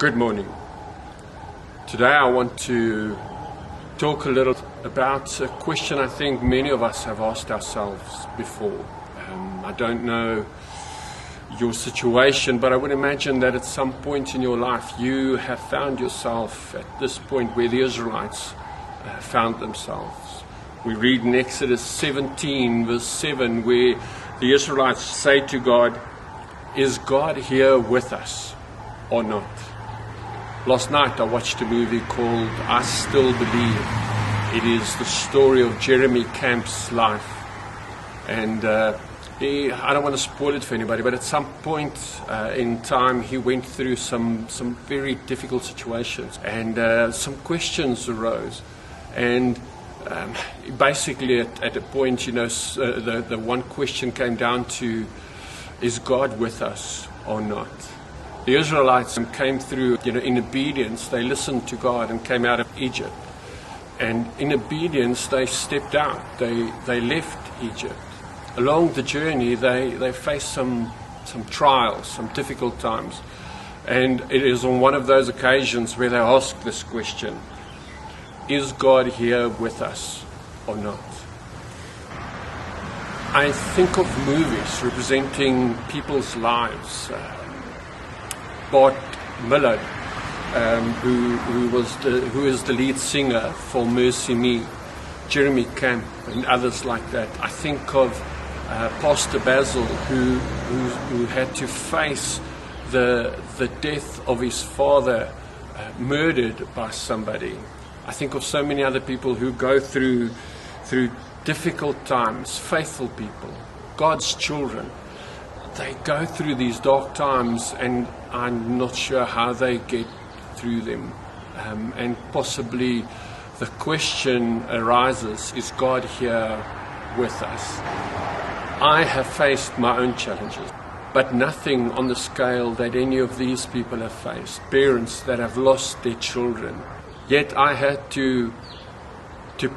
Good morning. Today I want to talk a little about a question I think many of us have asked ourselves before. I don't know your situation, but I would imagine that at some point in your life you have found yourself at this point where the Israelites found themselves. We read in Exodus 17 verse 7 where the Israelites say to God, "Is God here with us or not?" Last night I watched a movie called I Still Believe. It is the story of Jeremy Camp's life. And I don't want to spoil it for anybody, but at some point in time he went through some very difficult situations, and some questions arose. And basically at a point, the one question came down to, is God with us or not? The Israelites came through, in obedience. They listened to God and came out of Egypt. And in obedience, they stepped out. They left Egypt. Along the journey, they faced some trials, some difficult times. And it is on one of those occasions where they ask this question, is God here with us or not? I think of movies representing people's lives. Bart Millard, who is the lead singer for MercyMe, Jeremy Camp, and others like that. I think of Pastor Basil, who had to face the death of his father, murdered by somebody. I think of so many other people who go through difficult times, faithful people, God's children. They go through these dark times, and I'm not sure how they get through them. And possibly the question arises, is God here with us? I have faced my own challenges, but nothing on the scale that any of these people have faced. Parents that have lost their children. Yet I had to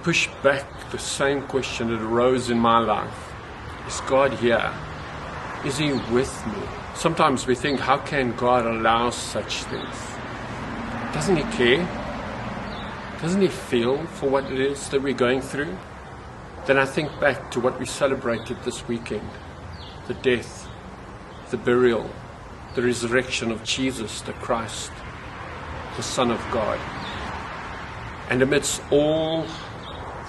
push back the same question that arose in my life. Is God here? Is He with me? Sometimes we think, how can God allow such things? Doesn't He care? Doesn't He feel for what it is that we're going through? Then I think back to what we celebrated this weekend. The death, the burial, the resurrection of Jesus, the Christ, the Son of God. And amidst all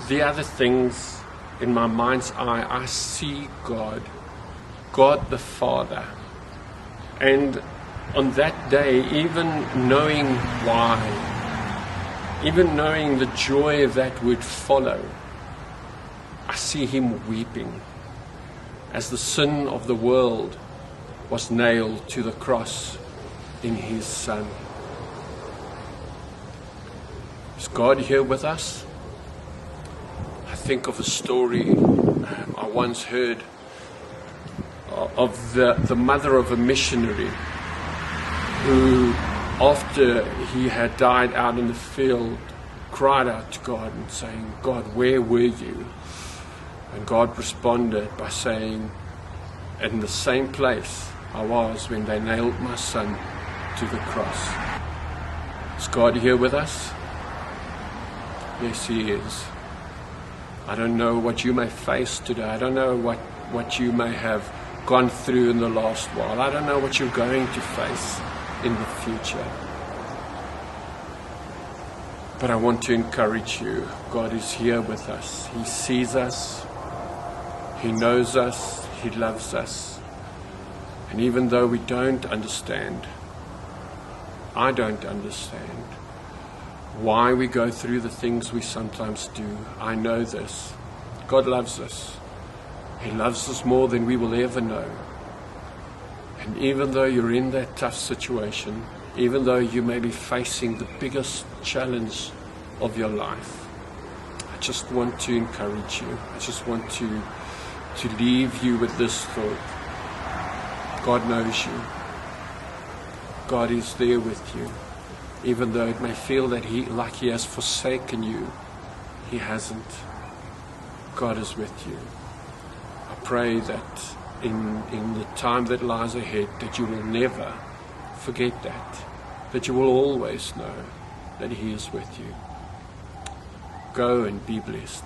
the other things in my mind's eye, I see God the Father. And on that day, even knowing why, even knowing the joy that would follow, I see Him weeping as the sin of the world was nailed to the cross in His Son. Is God here with us? I think of a story I once heard of the mother of a missionary who, after he had died out in the field, cried out to God and saying, "God, where were you?" And God responded by saying, "In the same place I was when they nailed my son to the cross." Is God here with us? Yes, He is. I don't know what you may face today. I don't know what you may have gone through in the last while. I don't know what you're going to face in the future. But I want to encourage you. God is here with us. He sees us. He knows us. He loves us. And even though we don't understand, I don't understand why we go through the things we sometimes do, I know this. God loves us. He loves us more than we will ever know. And even though you're in that tough situation, even though you may be facing the biggest challenge of your life, I just want to encourage you. I just want to leave you with this thought. God knows you. God is there with you. Even though it may feel that He has forsaken you, He hasn't. God is with you. I pray that in the time that lies ahead, that you will never forget that. that you will always know that He is with you. Go and be blessed.